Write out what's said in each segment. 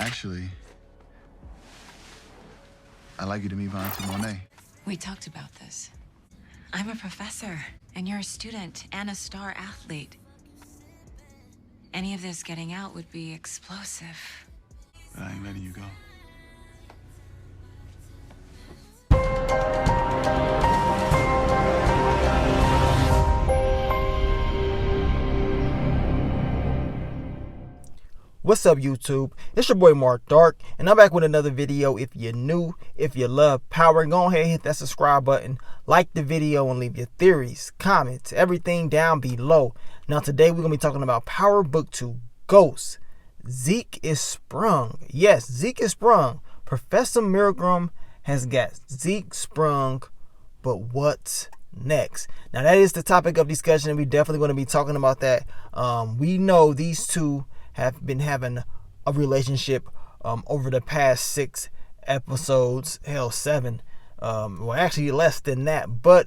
Actually, I'd like you to meet Valentine Monet. We talked about this. I'm a professor, and you're a student and a star athlete. Any of this getting out would be explosive. But I ain't letting you go. What's up, YouTube? It's your boy Mark Dark, and I'm back with another video. If you're new, if you love power, go ahead and hit that subscribe button, like the video, and leave your theories, comments, everything down below. Now today we're going to be talking about Power Book 2 Ghost. Zeke is sprung. Yes, Zeke is sprung. Professor Milgram has got Zeke sprung, but what's next? Now that is the topic of discussion, and we're definitely going to be talking about that. We know these two have been having a relationship over the past 6 episodes, hell 7, well actually less than that, but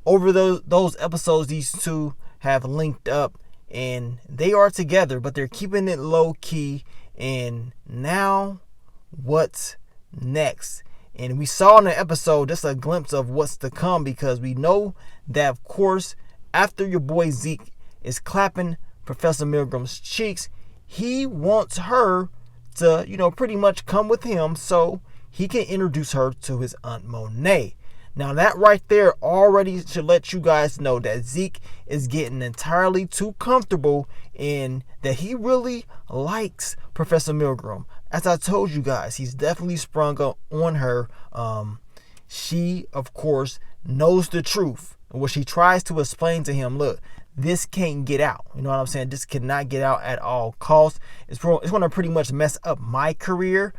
over those episodes these two have linked up and they are together, but they're keeping it low key. And now what's next? And we saw in the episode just a glimpse of what's to come, because we know that of course after your boy Zeke is clapping Professor Milgram's cheeks, he wants her to, pretty much come with him so he can introduce her to his Aunt Monet. Now that right there already should let you guys know that Zeke is getting entirely too comfortable and that he really likes Professor Milgram. As I told you guys, he's definitely sprung up on her. She, of course, knows the truth. What she tries to explain to him, look, this can't get out. You know what I'm saying? This cannot get out at all costs. It's going to pretty much mess up my career.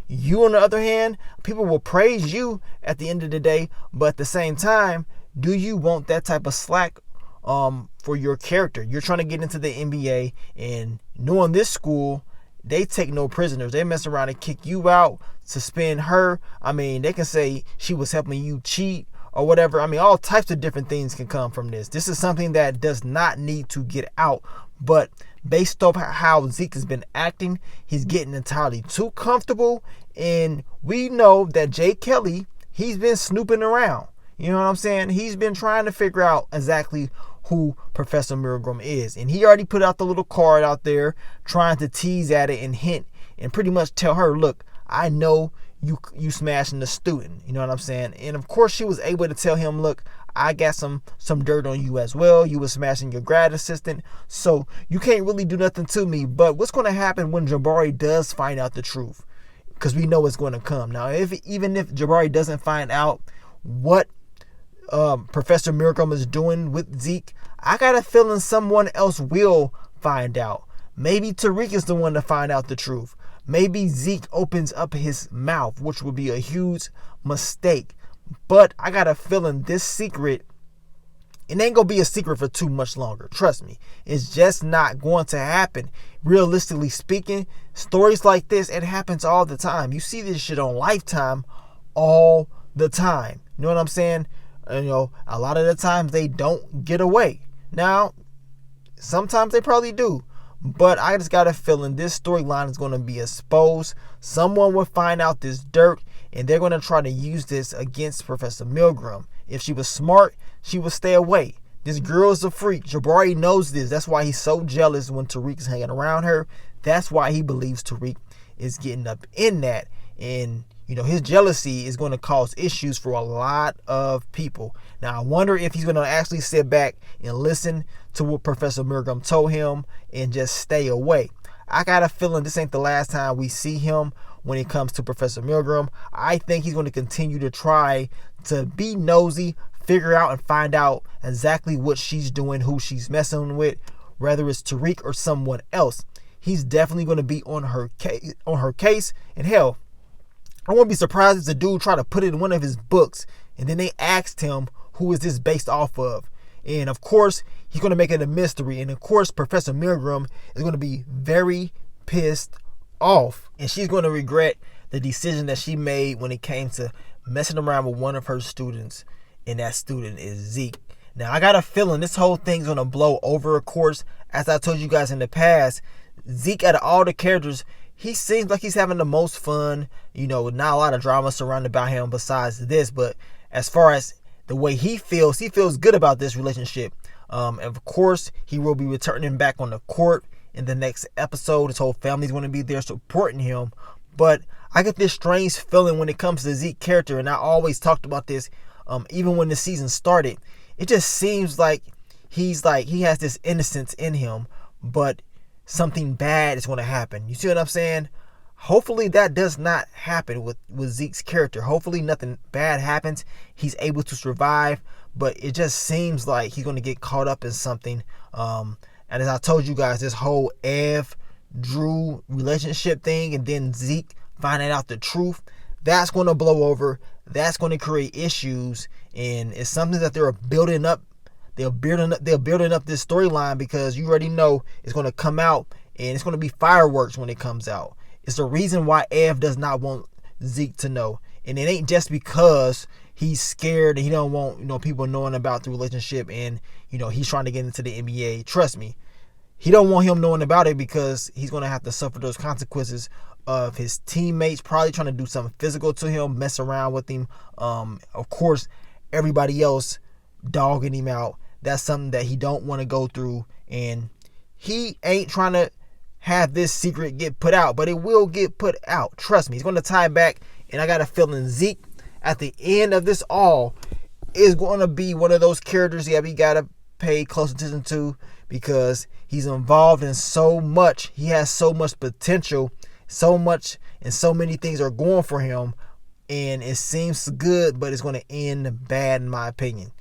You, on the other hand, people will praise you at the end of the day, but at the same time, do you want that type of slack for your character? You're trying to get into the NBA, and knowing this school, they take no prisoners. They mess around and kick you out, suspend her. I mean, they can say she was helping you cheat or whatever. I mean, all types of different things can come from this. This is something that does not need to get out. But based off how Zeke has been acting, he's getting entirely too comfortable. And we know that Jay Kelly, he's been snooping around. You know what I'm saying? He's been trying to figure out exactly who Professor Milgram is. And he already put out the little card out there trying to tease at it and hint and pretty much tell her, look, I know you smashing the student. You know what I'm saying? And of course she was able to tell him, look, I got some dirt on you as well. You were smashing your grad assistant, so you can't really do nothing to me. But what's going to happen when Jabari does find out the truth? Because we know it's going to come. Now, even if Jabari doesn't find out what Professor Milgram is doing with Zeke, I got a feeling someone else will find out. Maybe Tariq is the one to find out the truth. Maybe Zeke opens up his mouth, which would be a huge mistake. But I got a feeling this secret, it ain't going to be a secret for too much longer. Trust me. It's just not going to happen. Realistically speaking, stories like this, it happens all the time. You see this shit on Lifetime all the time. You know what I'm saying? And, a lot of the times they don't get away. Now, sometimes they probably do. But I just got a feeling this storyline is going to be exposed. Someone will find out this dirt, and they're going to try to use this against Professor Milgram. If she was smart, she would stay away. This girl is a freak. Jabari knows this. That's why he's so jealous when Tariq is hanging around her. That's why he believes Tariq is getting up in that. And, his jealousy is going to cause issues for a lot of people. Now, I wonder if he's going to actually sit back and listen to what Professor Milgram told him and just stay away. I got a feeling this ain't the last time we see him when it comes to Professor Milgram. I think he's going to continue to try to be nosy, figure out and find out exactly what she's doing, who she's messing with, whether it's Tariq or someone else. He's definitely going to be on her case, and hell, I won't be surprised if the dude tried to put it in one of his books and then they asked him, who is this based off of? And of course, he's going to make it a mystery. And of course, Professor Milgram is going to be very pissed off. And she's going to regret the decision that she made when it came to messing around with one of her students. And that student is Zeke. Now, I got a feeling this whole thing's going to blow over, of course. As I told you guys in the past, Zeke, out of all the characters, he seems like he's having the most fun. Not a lot of drama surrounded about him besides this. But as far as the way he feels good about this relationship. Of course, he will be returning back on the court in the next episode. His whole family's going to be there supporting him. But I get this strange feeling when it comes to Zeke character, and I always talked about this even when the season started. It just seems like he has this innocence in him, but something bad is going to happen. You see what I'm saying? Hopefully that does not happen with Zeke's character. Hopefully nothing bad happens. He's able to survive, but it just seems like he's going to get caught up in something. And as I told you guys, this whole Drew relationship thing, and then Zeke finding out the truth, that's going to blow over. That's going to create issues, and it's something that they're building up. They're building up this storyline, because you already know it's going to come out, and it's going to be fireworks when it comes out. It's the reason why Ev does not want Zeke to know, and it ain't just because he's scared and he don't want people knowing about the relationship, and he's trying to get into the NBA. Trust me, he don't want him knowing about it, because he's going to have to suffer those consequences of his teammates probably trying to do something physical to him, mess around with him. Of course, everybody else dogging him out. That's something that he don't want to go through, and he ain't trying to have this secret get put out, but it will get put out. Trust me, he's going to tie back, and I got a feeling Zeke, at the end of this all, is going to be one of those characters that we got to pay close attention to, because he's involved in so much. He has so much potential, so much, and so many things are going for him, and it seems good, but it's going to end bad in my opinion.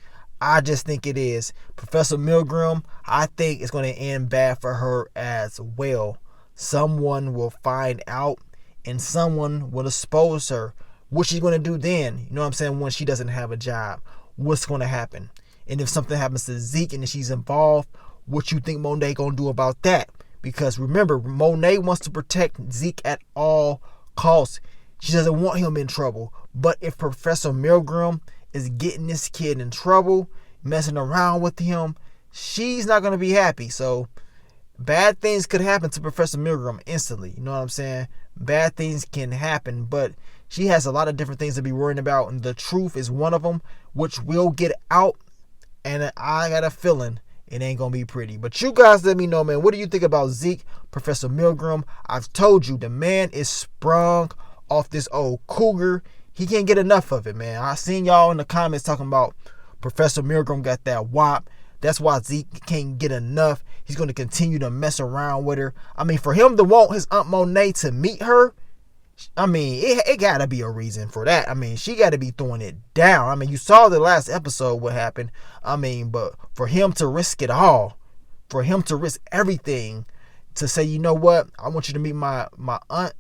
I just think it is. Professor Milgram, I think it's going to end bad for her as well. Someone will find out, and someone will expose her. What's she going to do then? You know what I'm saying? When she doesn't have a job, what's going to happen? And if something happens to Zeke and she's involved, what you think Monet going to do about that? Because remember, Monet wants to protect Zeke at all costs. She doesn't want him in trouble. But if Professor Milgram is getting this kid in trouble, messing around with him, she's not going to be happy. So bad things could happen to Professor Milgram instantly. You know what I'm saying? Bad things can happen, but she has a lot of different things to be worrying about, and the truth is one of them, which will get out, and I got a feeling it ain't going to be pretty. But you guys let me know, man. What do you think about Zeke, Professor Milgram? I've told you, the man is sprung off this old cougar. He can't get enough of it, man. I seen y'all in the comments talking about Professor Milgram got that wop. That's why Zeke can't get enough. He's going to continue to mess around with her. I mean, for him to want his Aunt Monet to meet her, I mean, it got to be a reason for that. I mean, she got to be throwing it down. I mean, you saw the last episode what happened. I mean, but for him to risk it all, for him to risk everything, to say, you know what, I want you to meet my aunt,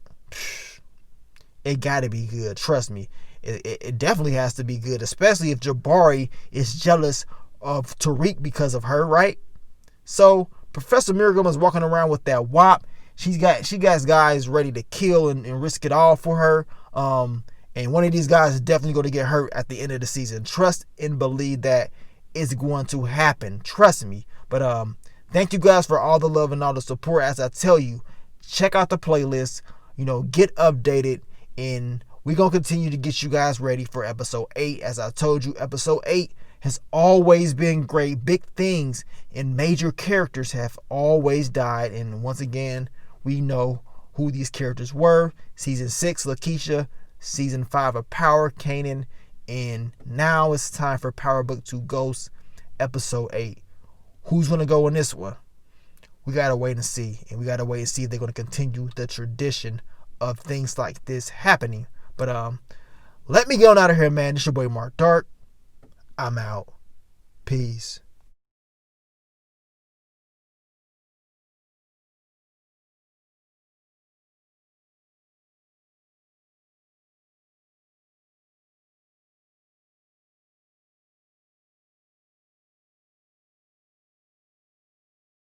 it got to be good. Trust me. It definitely has to be good, especially if Jabari is jealous of Tariq because of her, right? So Professor Milgram is walking around with that wop. She got guys ready to kill and risk it all for her. And one of these guys is definitely going to get hurt at the end of the season. Trust and believe that it's going to happen. Trust me. But thank you guys for all the love and all the support. As I tell you, check out the playlist. Get updated, and we're going to continue to get you guys ready for episode 8. As I told you, episode 8 has always been great. Big things and major characters have always died. And once again, we know who these characters were. Season 6, Lakeisha. Season 5 of Power, Kanan. And now it's time for Power Book 2 Ghost, episode 8. Who's going to go in this one? We got to wait and see. And we got to wait and see if they're going to continue the tradition of things like this happening. But let me get on out of here, man. This your boy Mark Dark. I'm out. Peace.